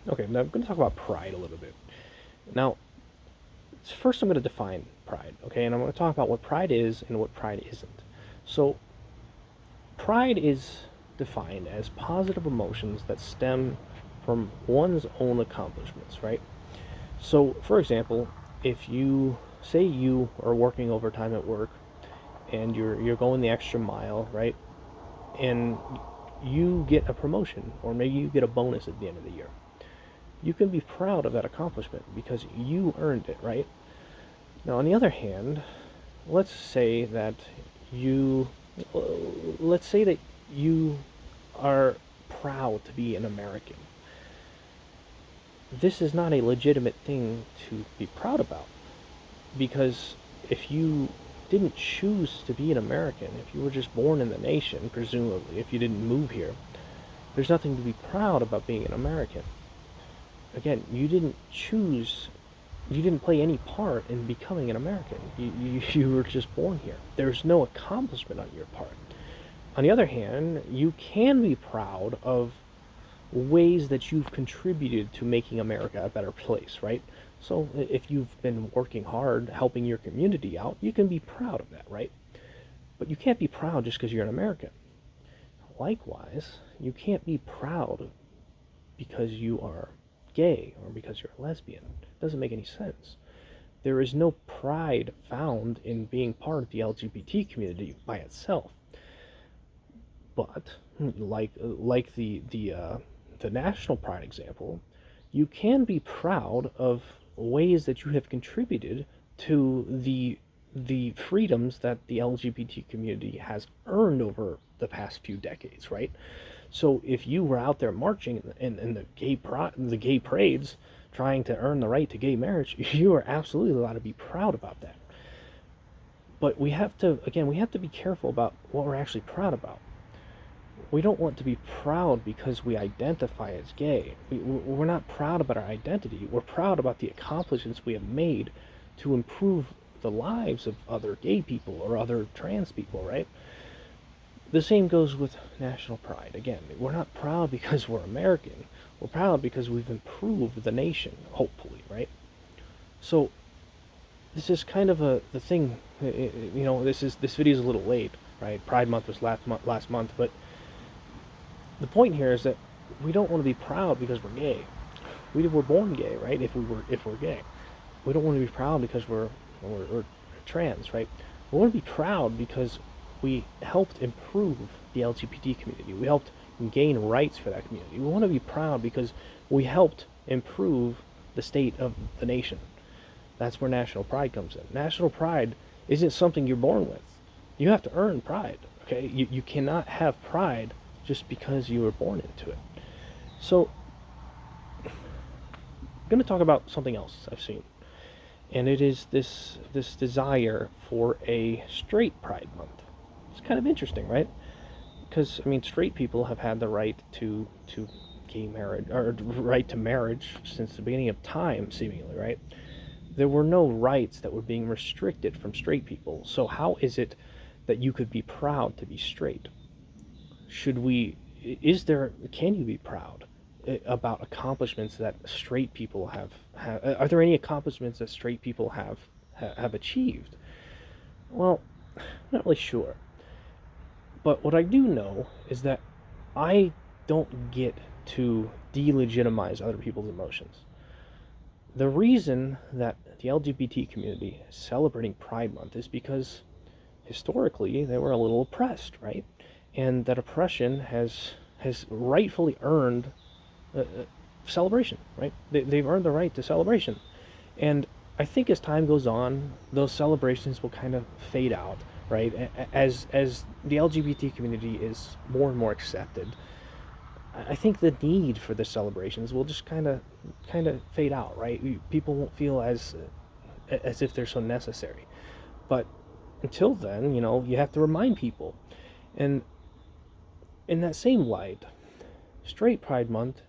Okay, now I'm going to talk about pride a little bit. Now, first I'm going to define pride, okay? And I'm going to talk about what pride is and what pride isn't. So, pride is defined as positive emotions that stem from one's own accomplishments, right? So, for example, if you say you are working overtime at work and you're going the extra mile, right? And you get a promotion or maybe you get a bonus at the end of the year. You can be proud of that accomplishment because you earned it, right? Now, on the other hand, let's say that you let's say that you are proud to be an American. This is not a legitimate thing to be proud about because if you didn't choose to be an American, if you were just born in the nation, presumably, if you didn't move here, there's nothing to be proud about being an American. Again, you didn't choose, you didn't play any part in becoming an American. You were just born here. There's no accomplishment on your part. On the other hand, you can be proud of ways that you've contributed to making America a better place, right? So if you've been working hard helping your community out, you can be proud of that, right? But you can't be proud just because you're an American. Likewise, you can't be proud because you are gay or because you're a lesbian. It doesn't make any sense. There is no pride found in being part of the LGBT community by itself. But like the national pride example, you can be proud of ways that you have contributed to the freedoms that the LGBT community has earned over the past few decades, right? So if you were out there marching in the gay parades, trying to earn the right to gay marriage, you are absolutely allowed to be proud about that. But we have to be careful about what we're actually proud about. We don't want to be proud because we identify as gay. We're not proud about our identity. We're proud about the accomplishments we have made to improve the lives of other gay people or other trans people, right? The same goes with national pride. Again, we're not proud because we're American. We're proud because we've improved the nation, hopefully, right? So this is kind of the thing. This video is a little late, right? Pride Month was last month, but the point here is that we don't want to be proud because we're gay. We were born gay, right? If we're gay, we don't want to be proud because we're trans, right? We want to be proud because we helped improve the LGBT community. We helped gain rights for that community. We want to be proud because we helped improve the state of the nation. That's where national pride comes in. National pride isn't something you're born with. You have to earn pride, okay? You cannot have pride just because you were born into it. So, I'm going to talk about something else I've seen, and it is this desire for a straight Pride Month. It's kind of interesting, right? Because I mean, straight people have had the right to gay marriage or right to marriage since the beginning of time, seemingly, right? There were no rights that were being restricted from straight people. So how is it that you could be proud to be straight? Should we is there can you be proud about accomplishments that straight people have are there any accomplishments that straight people have achieved? Well, I'm not really sure. But what I do know is that I don't get to delegitimize other people's emotions. The reason that the LGBT community is celebrating Pride Month is because historically they were a little oppressed, right? And that oppression has rightfully earned celebration, right? They've earned the right to celebration, and I think as time goes on, those celebrations will kind of fade out, right? As the LGBT community is more and more accepted, I think the need for the celebrations will just kind of fade out, right? People won't feel as if they're so necessary. But until then, you have to remind people. And in that same light, Straight Pride Month,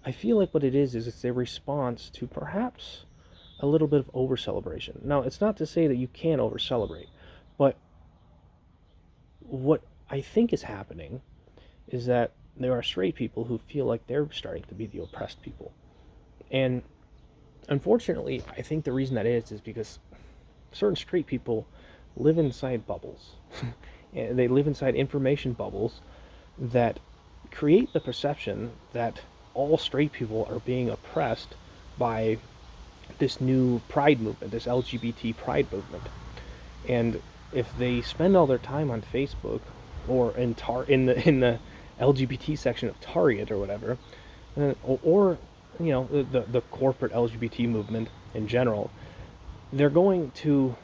I feel like what it is it's a response to perhaps a little bit of over celebration. Now, it's not to say that you can't over celebrate, but what I think is happening is that there are straight people who feel like they're starting to be the oppressed people. And unfortunately, I think the reason that is because certain straight people live inside bubbles. And they live inside information bubbles that create the perception that all straight people are being oppressed by this new pride movement, this LGBT pride movement. And if they spend all their time on Facebook or in the LGBT section of Target or whatever, or the corporate LGBT movement in general, they're going to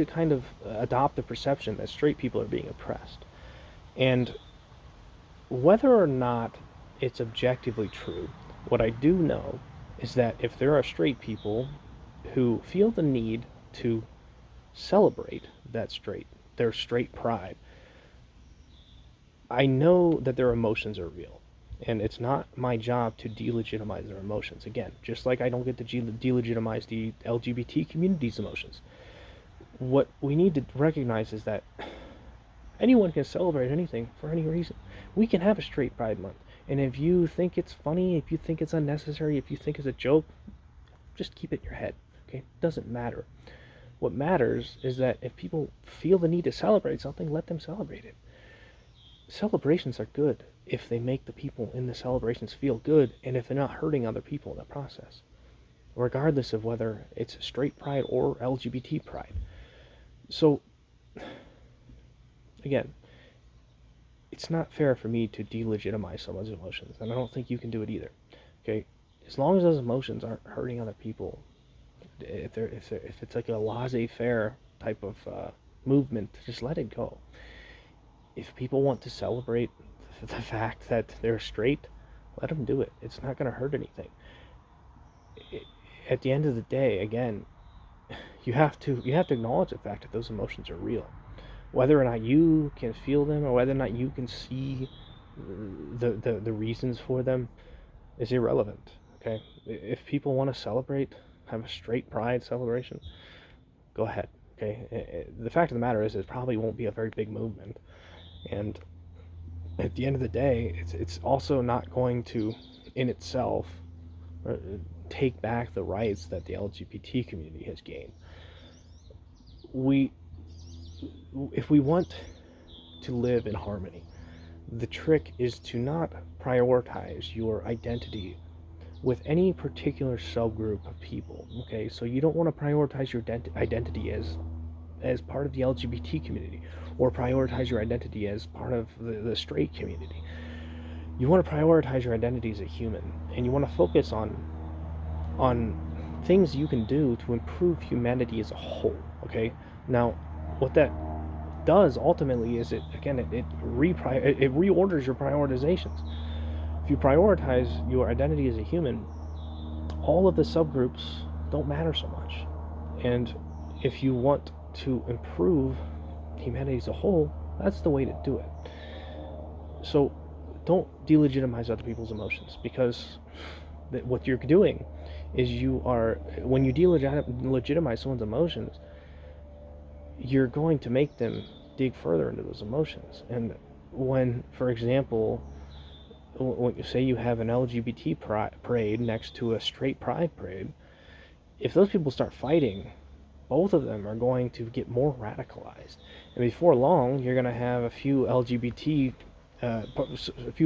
kind of adopt the perception that straight people are being oppressed. And whether or not it's objectively true, what I do know is that if there are straight people who feel the need to celebrate their straight pride, I know that their emotions are real. And it's not my job to delegitimize their emotions. Again, just like I don't get to delegitimize the LGBT community's emotions. What we need to recognize is that anyone can celebrate anything for any reason. We can have a straight pride month. And if you think it's funny, if you think it's unnecessary, if you think it's a joke, just keep it in your head. Okay? It doesn't matter. What matters is that if people feel the need to celebrate something, let them celebrate it. Celebrations are good if they make the people in the celebrations feel good and if they're not hurting other people in the process, regardless of whether it's straight pride or LGBT pride. So, again, it's not fair for me to delegitimize someone's emotions, and I don't think you can do it either. Okay, as long as those emotions aren't hurting other people, if it's like a laissez-faire type of movement, just let it go. If people want to celebrate the fact that they're straight, let them do it. It's not going to hurt anything. At the end of the day, again, you have to acknowledge the fact that those emotions are real. Whether or not you can feel them or whether or not you can see the reasons for them is irrelevant. Okay, if people want to celebrate, have a straight pride celebration, go ahead. Okay, the fact of the matter is, it probably won't be a very big movement, and at the end of the day, it's also not going to, in itself, take back the rights that the LGBT community has gained. If we want to live in harmony, the trick is to not prioritize your identity with any particular subgroup of people. Okay, so you don't want to prioritize your identity as part of the LGBT community, or prioritize your identity as part of the straight community. You want to prioritize your identity as a human, and you want to focus on things you can do to improve humanity as a whole. Okay, now what that does ultimately is it reorders your prioritizations. If you prioritize your identity as a human, all of the subgroups don't matter so much. And if you want to improve humanity as a whole, that's the way to do it. So don't delegitimize other people's emotions, because what you're doing is when you delegitimize someone's emotions, you're going to make them dig further into those emotions. And when, for example, when you say you have an LGBT parade next to a straight pride parade, if those people start fighting, both of them are going to get more radicalized. And before long, you're going to have a few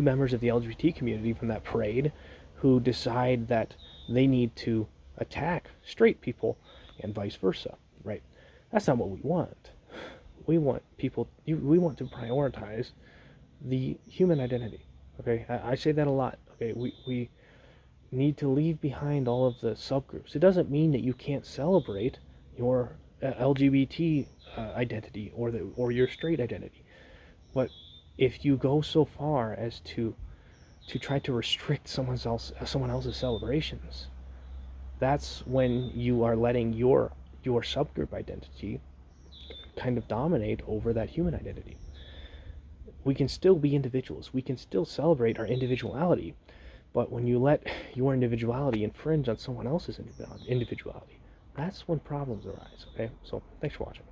members of the LGBT community from that parade who decide that they need to attack straight people and vice versa, right? That's not what we want. We want we want to prioritize the human identity. Okay, I say that a lot. Okay, we need to leave behind all of the subgroups. It doesn't mean that you can't celebrate your LGBT identity or your straight identity, but if you go so far as to try to restrict someone else's celebrations, that's when you are letting your subgroup identity kind of dominate over that human identity. We can still be individuals. We can still celebrate our individuality, but when you let your individuality infringe on someone else's individuality, that's when problems arise. Okay, so thanks for watching.